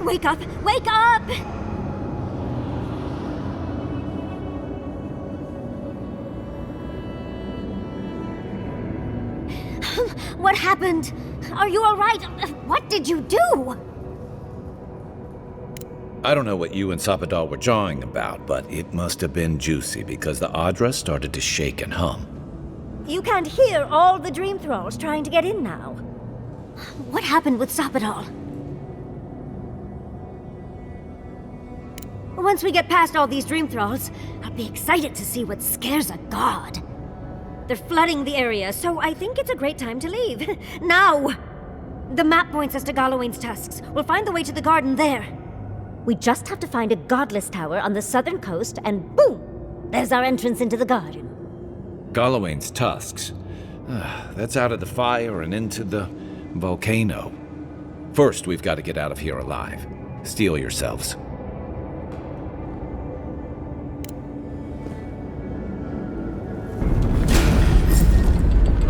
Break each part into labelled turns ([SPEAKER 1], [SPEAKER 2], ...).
[SPEAKER 1] Wake up! Wake up! What happened? Are you all right? What did you do?
[SPEAKER 2] I don't know what you and Sapadal were jawing about, but it must have been juicy because the Adra started to shake and hum.
[SPEAKER 1] You can't hear all the dream thralls trying to get in now. What happened with Sapadal? Once we get past all these dream thralls, I'll be excited to see what scares a god. They're flooding the area, so I think it's a great time to leave. Now! The map points us to Galawain's tusks. We'll find the way to the garden there. We just have to find a godless tower on the southern coast, and boom! There's our entrance into the garden.
[SPEAKER 2] Galawain's tusks. That's out of the fire and into the volcano. First, we've got to get out of here alive. Steel yourselves.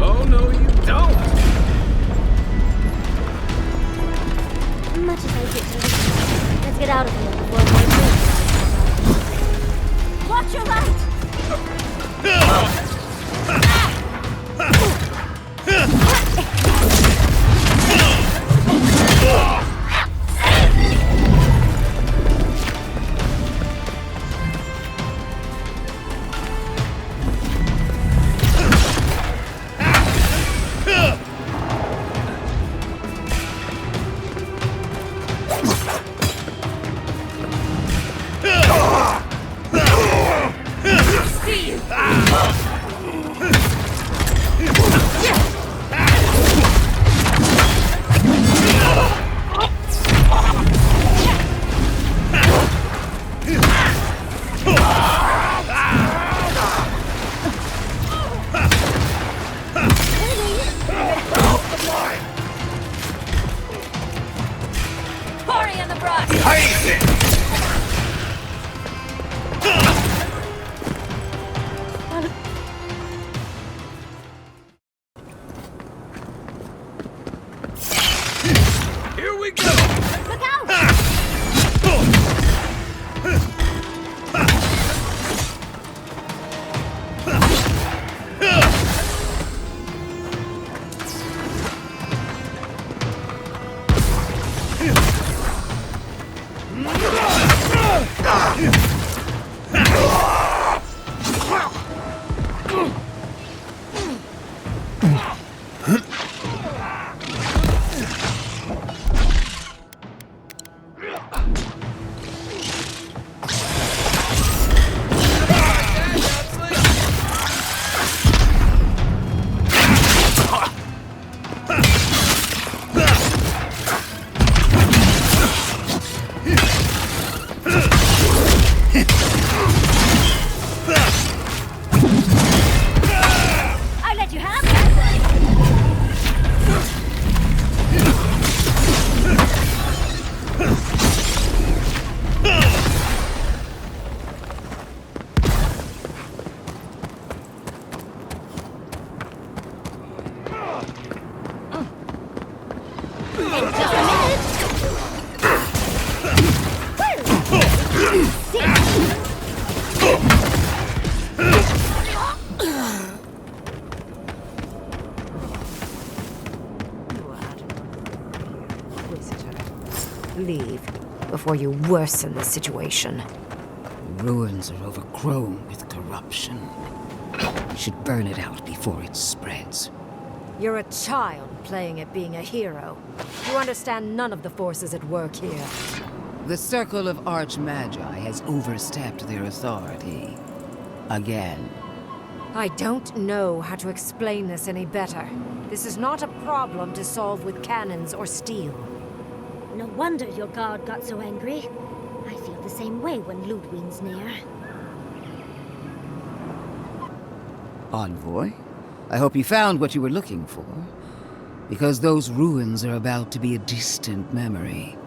[SPEAKER 2] Oh, no, you don't!
[SPEAKER 1] Much as I hate to, let's get out of here before more dreams. Watch your light!
[SPEAKER 3] Leave before you worsen the situation.
[SPEAKER 4] The ruins are overgrown with corruption. We should burn it out before it spreads.
[SPEAKER 3] You're a child playing at being a hero. You understand none of the forces at work here.
[SPEAKER 4] The Circle of Archmagi has overstepped their authority. Again.
[SPEAKER 3] I don't know how to explain this any better. This is not a problem to solve with cannons or steel.
[SPEAKER 1] No wonder your guard got so angry. I feel the same way when Ludwig's near.
[SPEAKER 4] Envoy, I hope you found what you were looking for. Because those ruins are about to be a distant memory.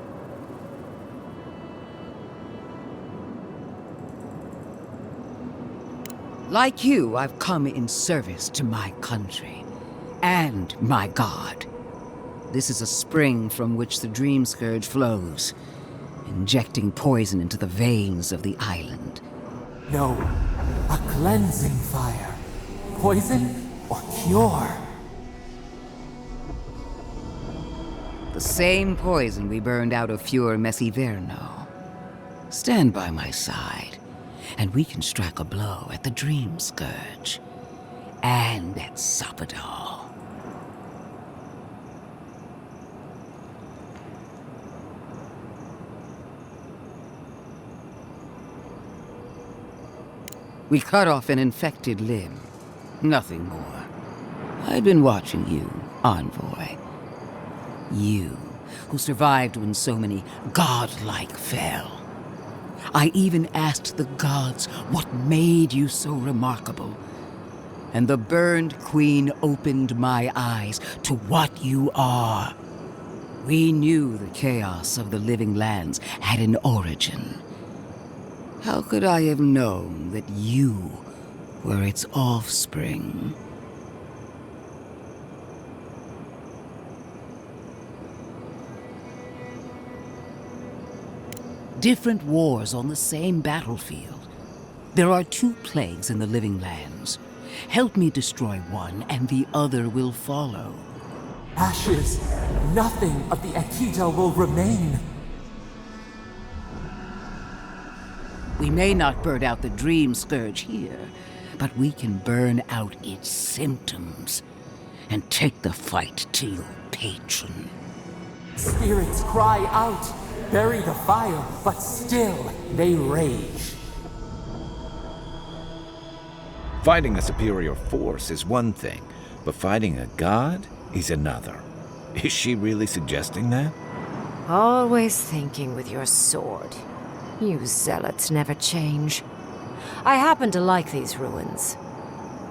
[SPEAKER 4] Like you, I've come in service to my country. And my god. This is a spring from which the Dream Scourge flows. injecting poison into the veins of the island.
[SPEAKER 5] No, a cleansing fire. Poison or cure?
[SPEAKER 4] The same poison we burned out of Fior Messiverno. Stand by my side, and we can strike a blow at the Dream Scourge. And at Sapadal. We cut off an infected limb. Nothing more. I've been watching you, Envoy. You, who survived when so many godlike fell. I even asked the gods what made you so remarkable. And the burned queen opened my eyes to what you are. We knew the chaos of the living lands had an origin. How could I have known that you were its offspring? Different wars on the same battlefield. There are 2 plagues in the living lands. Help me destroy one, and the other will follow.
[SPEAKER 5] Ashes. Nothing of the Akita will remain.
[SPEAKER 4] We may not burn out the Dream Scourge here, but we can burn out its symptoms and take the fight to your patron.
[SPEAKER 5] Spirits cry out, bury the fire, but still they rage.
[SPEAKER 2] Fighting a superior force is one thing, but fighting a god is another. Is she really suggesting that?
[SPEAKER 3] Always thinking with your sword. You zealots never change. I happen to like these ruins.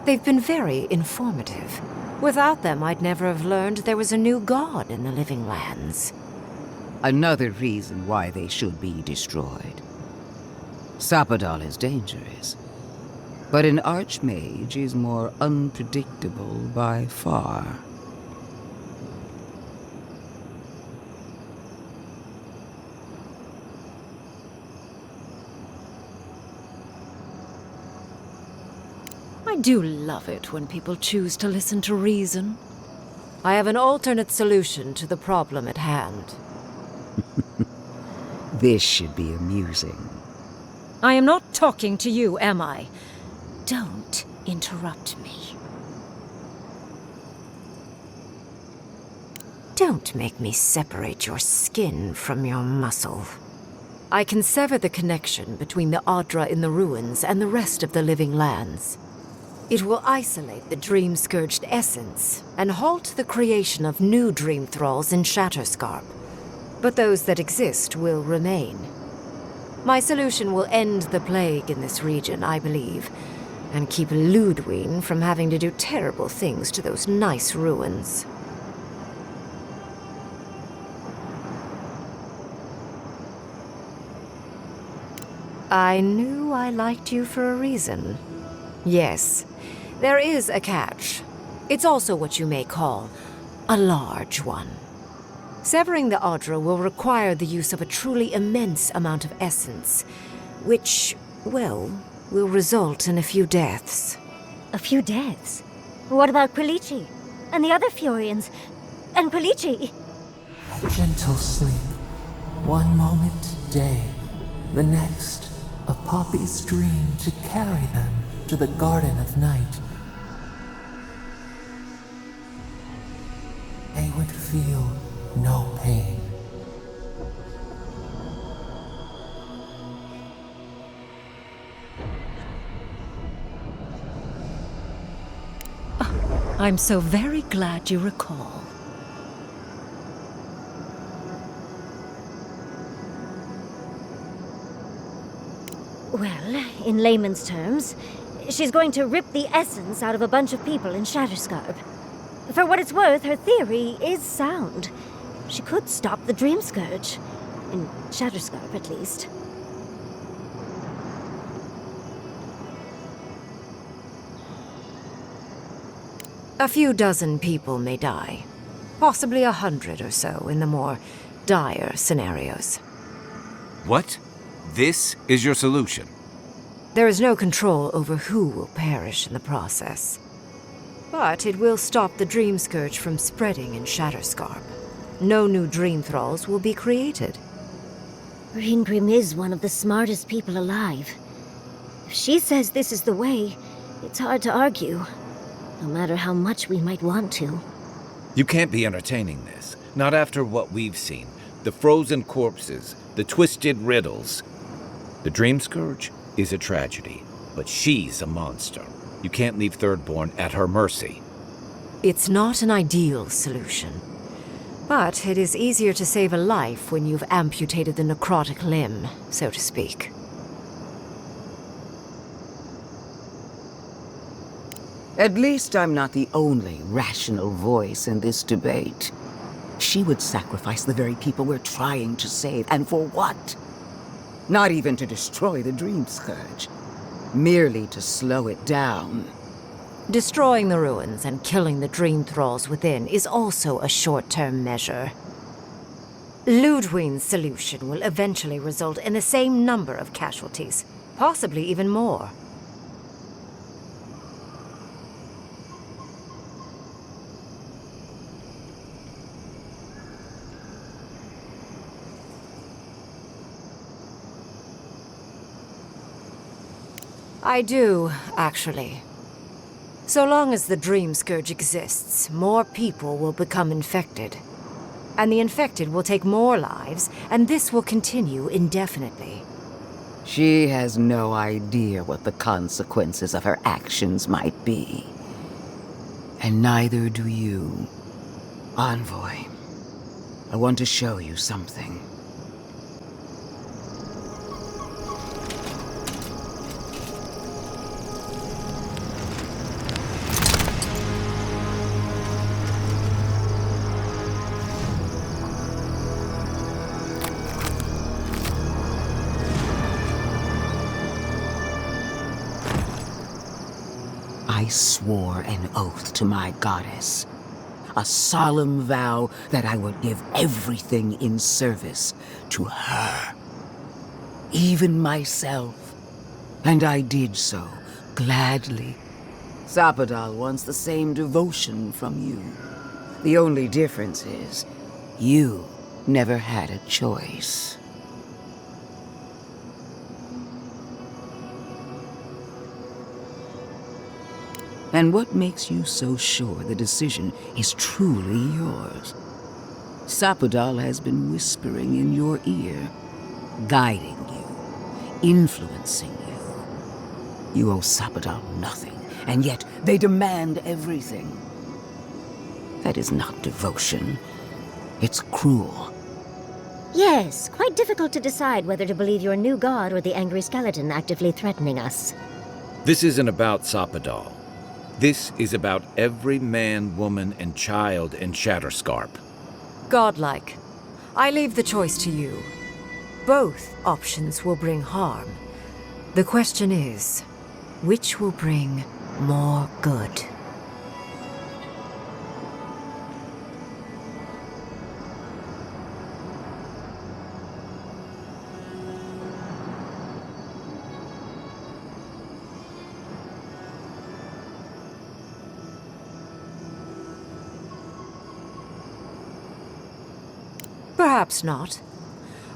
[SPEAKER 3] They've been very informative. Without them, I'd never have learned there was a new god in the living lands.
[SPEAKER 4] Another reason why they should be destroyed. Sapadal is dangerous, but an archmage is more unpredictable by far.
[SPEAKER 3] I do love it when people choose to listen to reason. I have an alternate solution to the problem at hand.
[SPEAKER 4] This should be amusing.
[SPEAKER 3] I am not talking to you, am I? Don't interrupt me. Don't make me separate your skin from your muscle. I can sever the connection between the Adra in the ruins and the rest of the living lands. It will isolate the dream-scourged essence and halt the creation of new dream thralls in Shatterscarp. But those that exist will remain. My solution will end the plague in this region, I believe, and keep Ludwig from having to do terrible things to those nice ruins. I knew I liked you for a reason. Yes, there is a catch. It's also what you may call a large one. Severing the Adra will require the use of a truly immense amount of essence, which, well, will result in a few deaths.
[SPEAKER 1] A few deaths? What about Quilici? And the other Furians? And Quilici?
[SPEAKER 5] A gentle sleep. One moment day, the next, a poppy's dream to carry them to the Garden of Night. They would feel no pain.
[SPEAKER 3] I'm so very glad you recall.
[SPEAKER 1] Well, in layman's terms, she's going to rip the essence out of a bunch of people in Shatterscarp. For what it's worth, her theory is sound. She could stop the Dream Scourge. In Shatterscarp, at least.
[SPEAKER 3] A few dozen people may die. Possibly 100 or so in the more dire scenarios.
[SPEAKER 2] What? This is your solution?
[SPEAKER 3] There is no control over who will perish in the process. But it will stop the dream scourge from spreading in Shatterscarp. No new dream thralls will be created.
[SPEAKER 1] Ringrim is one of the smartest people alive. If she says this is the way, it's hard to argue, no matter how much we might want to.
[SPEAKER 2] You can't be entertaining this. Not after what we've seen. The frozen corpses, the twisted riddles. The Dream Scourge is a tragedy, but she's a monster. You can't leave Thirdborn at her mercy.
[SPEAKER 3] It's not an ideal solution. But it is easier to save a life when you've amputated the necrotic limb, so to speak.
[SPEAKER 4] At least I'm not the only rational voice in this debate. She would sacrifice the very people we're trying to save, and for what? Not even to destroy the Dream Scourge. Merely to slow it down.
[SPEAKER 3] Destroying the ruins and killing the dream thralls within is also a short-term measure. Ludwig's solution will eventually result in the same number of casualties, possibly even more. I do, actually. So long as the Dream Scourge exists, more people will become infected. And the infected will take more lives, and this will continue indefinitely.
[SPEAKER 4] She has no idea what the consequences of her actions might be. And neither do you. Envoy, I want to show you something. I swore an oath to my goddess. A solemn vow that I would give everything in service to her. Even myself. And I did so, gladly. Sapadal wants the same devotion from you. The only difference is, you never had a choice. And what makes you so sure the decision is truly yours? Sapadal has been whispering in your ear, guiding you, influencing you. You owe Sapadal nothing, and yet they demand everything. That is not devotion. It's cruel.
[SPEAKER 1] Yes, quite difficult to decide whether to believe your new god or the angry skeleton actively threatening us.
[SPEAKER 2] This isn't about Sapadal. This is about every man, woman, and child in Shatterscarp.
[SPEAKER 3] Godlike. I leave the choice to you. Both options will bring harm. The question is, which will bring more good? Perhaps not.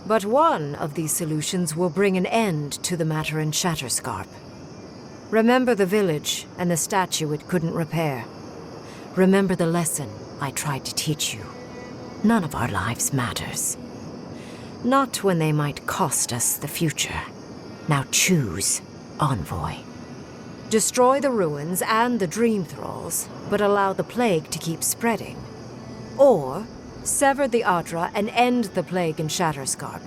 [SPEAKER 3] But one of these solutions will bring an end to the matter in Shatterscarp. Remember the village and the statue it couldn't repair. Remember the lesson I tried to teach you. None of our lives matters. Not when they might cost us the future. Now choose, Envoy. Destroy the ruins and the Dream Thralls, but allow the plague to keep spreading. Or sever the Adra and end the plague in Shatterscarp,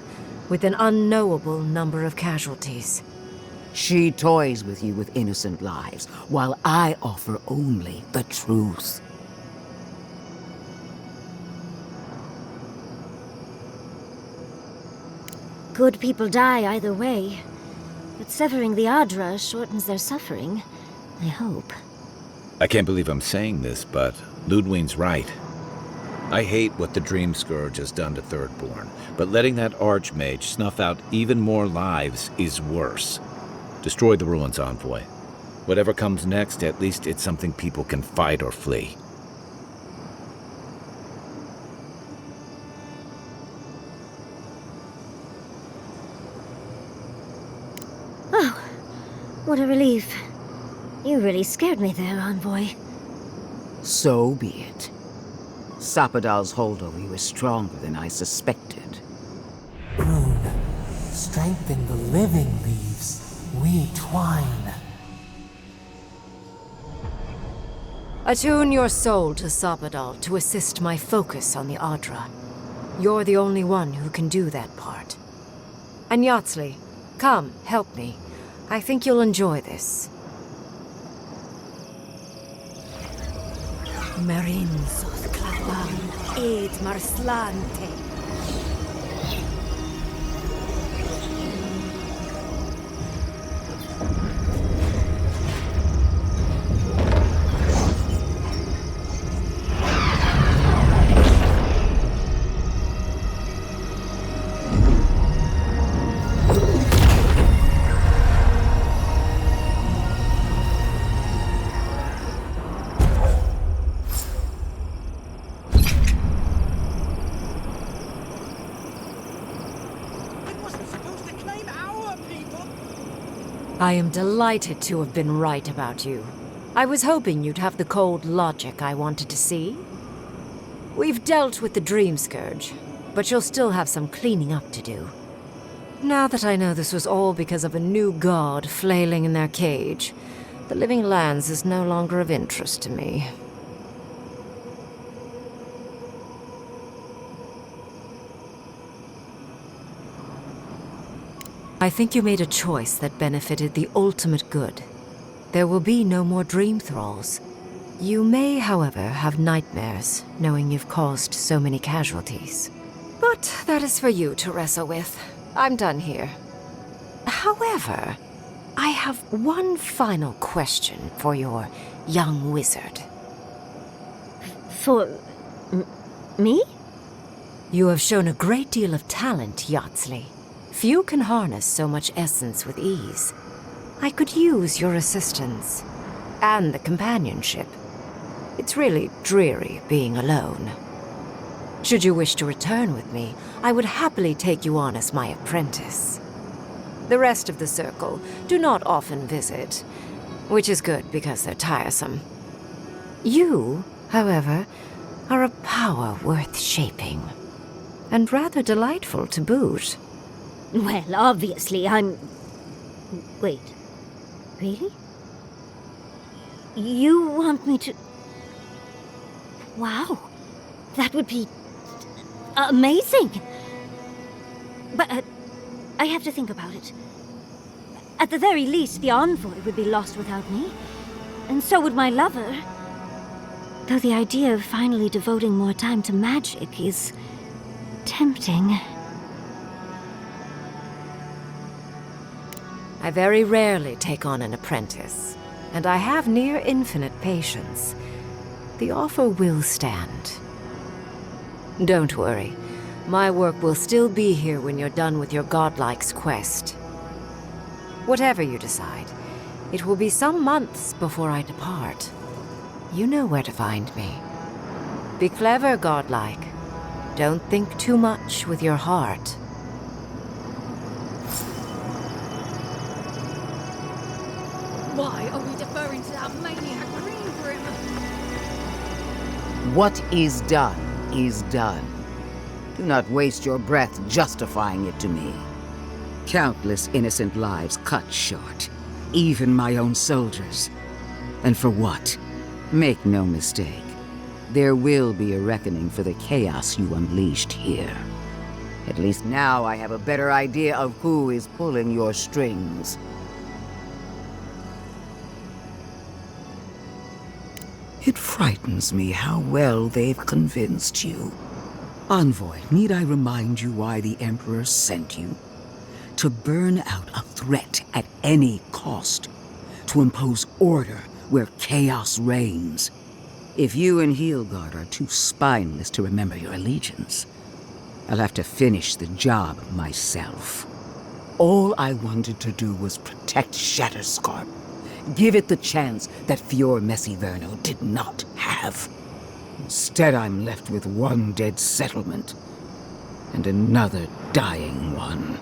[SPEAKER 3] with an unknowable number of casualties.
[SPEAKER 4] She toys with you with innocent lives, while I offer only the truth.
[SPEAKER 1] Good people die either way, but severing the Adra shortens their suffering, I hope.
[SPEAKER 2] I can't believe I'm saying this, but Ludwig's right. I hate what the Dream Scourge has done to Thirdborn, but letting that Archmage snuff out even more lives is worse. Destroy the ruins, Envoy. Whatever comes next, at least it's something people can fight or flee.
[SPEAKER 1] Oh, what a relief. You really scared me there, Envoy.
[SPEAKER 4] So be it. Sapadal's hold over you is stronger than I suspected.
[SPEAKER 5] Rune, strengthen the living leaves. We twine.
[SPEAKER 3] Attune your soul to Sapadal to assist my focus on the Adra. You're the only one who can do that part. And Yatsley, come, help me. I think you'll enjoy this. Marin soth clavan, ed marslante. I am delighted to have been right about you. I was hoping you'd have the cold logic I wanted to see. We've dealt with the Dream Scourge, but you'll still have some cleaning up to do. Now that I know this was all because of a new god flailing in their cage, the Living Lands is no longer of interest to me. I think you made a choice that benefited the ultimate good. There will be no more dream thralls. You may, however, have nightmares, knowing you've caused so many casualties. But that is for you to wrestle with. I'm done here. However, I have one final question for your young wizard.
[SPEAKER 1] For... me?
[SPEAKER 3] You have shown a great deal of talent, Yatsley. Few can harness so much essence with ease. I could use your assistance. And the companionship. It's really dreary being alone. Should you wish to return with me, I would happily take you on as my apprentice. The rest of the circle do not often visit, which is good because they're tiresome. You, however, are a power worth shaping. And rather delightful to boot.
[SPEAKER 1] Well, obviously, I'm... Wait. Really? You want me to... Wow. That would be... amazing! But I have to think about it. At the very least, the Envoy would be lost without me. And so would my lover. Though the idea of finally devoting more time to magic is... tempting.
[SPEAKER 3] I very rarely take on an apprentice, and I have near infinite patience. The offer will stand. Don't worry. My work will still be here when you're done with your godlike's quest. Whatever you decide, it will be some months before I depart. You know where to find me. Be clever, godlike. Don't think too much with your heart.
[SPEAKER 6] Why are we deferring to that maniac Green Grim?
[SPEAKER 4] What is done is done. Do not waste your breath justifying it to me. Countless innocent lives cut short, even my own soldiers. And for what? Make no mistake. There will be a reckoning for the chaos you unleashed here. At least now I have a better idea of who is pulling your strings. It frightens me how well they've convinced you. Envoy, need I remind you why the Emperor sent you? To burn out a threat at any cost. To impose order where chaos reigns. If you and Heelguard are too spineless to remember your allegiance, I'll have to finish the job myself. All I wanted to do was protect Shatterscarp. Give it the chance that Fior Messiverno did not have. Instead, I'm left with one dead settlement and another dying one.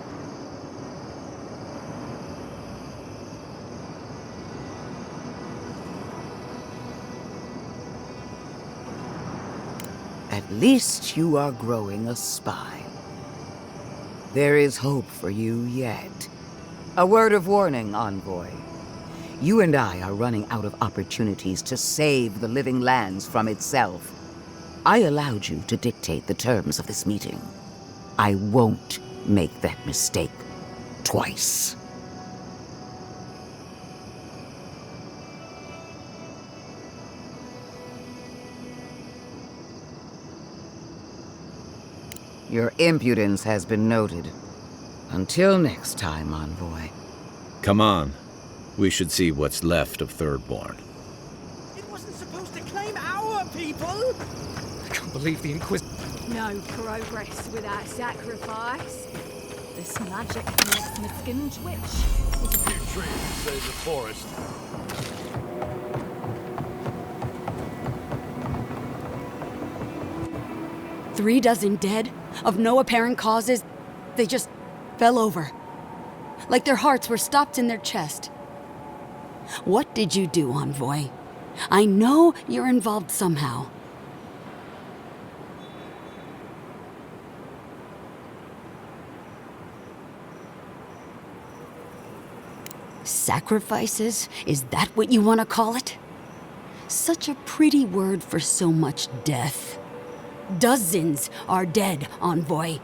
[SPEAKER 4] At least you are growing a spine. There is hope for you yet. A word of warning, Envoy. You and I are running out of opportunities to save the living lands from itself. I allowed you to dictate the terms of this meeting. I won't make that mistake twice. Your impudence has been noted. Until next time, Envoy.
[SPEAKER 2] Come on. We should see what's left of Thirdborn.
[SPEAKER 7] It wasn't supposed to claim our people!
[SPEAKER 5] I can't believe the Inquisition.
[SPEAKER 6] No progress without sacrifice. This magic makes my skin twitch.
[SPEAKER 8] There's a few trees to save the forest.
[SPEAKER 9] 36 dead, of no apparent causes. They just fell over. Like their hearts were stopped in their chest. What did you do, Envoy? I know you're involved somehow. Sacrifices? Is that what you want to call it? Such a pretty word for so much death. Dozens are dead, Envoy.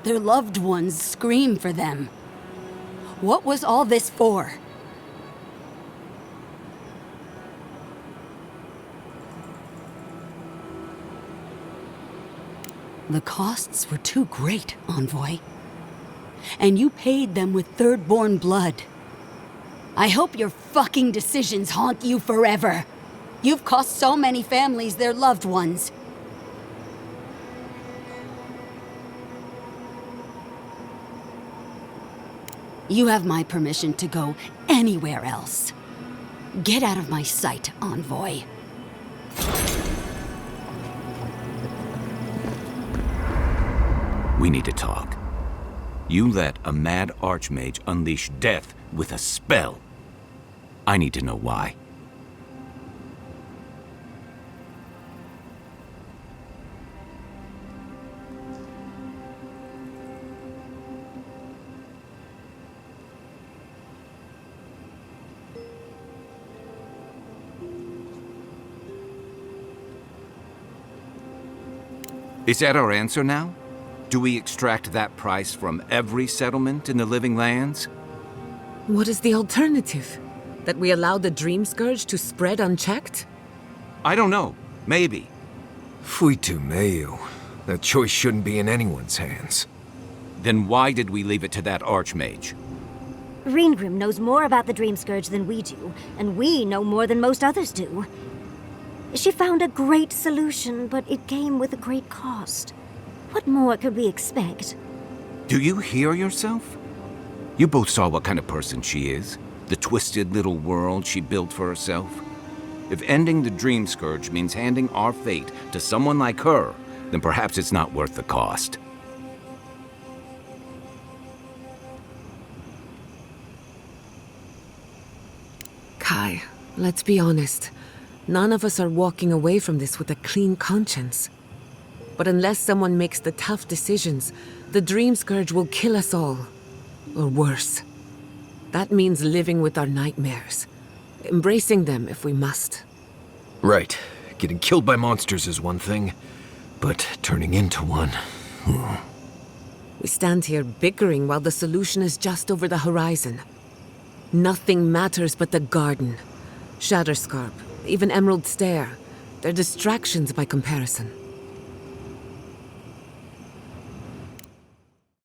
[SPEAKER 9] Their loved ones scream for them. What was all this for? The costs were too great, Envoy. And you paid them with Thirdborn blood. I hope your fucking decisions haunt you forever. You've cost so many families their loved ones. You have my permission to go anywhere else. Get out of my sight, Envoy.
[SPEAKER 2] We need to talk. You let a mad archmage unleash death with a spell. I need to know why. Is that our answer now? Do we extract that price from every settlement in the Living Lands?
[SPEAKER 10] What is the alternative? That we allow the Dream Scourge to spread unchecked?
[SPEAKER 2] I don't know. Maybe.
[SPEAKER 11] Fuitu meio. That choice shouldn't be in anyone's hands.
[SPEAKER 2] Then why did we leave it to that archmage?
[SPEAKER 1] Reengrim knows more about the Dream Scourge than we do, and we know more than most others do. She found a great solution, but it came with a great cost. What more could we expect?
[SPEAKER 2] Do you hear yourself? You both saw what kind of person she is. The twisted little world she built for herself. If ending the Dream Scourge means handing our fate to someone like her, then perhaps it's not worth the cost.
[SPEAKER 10] Kai, let's be honest. None of us are walking away from this with a clean conscience. But unless someone makes the tough decisions, the Dream Scourge will kill us all. Or worse. That means living with our nightmares. Embracing them if we must.
[SPEAKER 11] Right. Getting killed by monsters is one thing, but turning into one...
[SPEAKER 10] We stand here bickering while the solution is just over the horizon. Nothing matters but the garden. Shatterscarp, even Emerald Stair. They're distractions by comparison.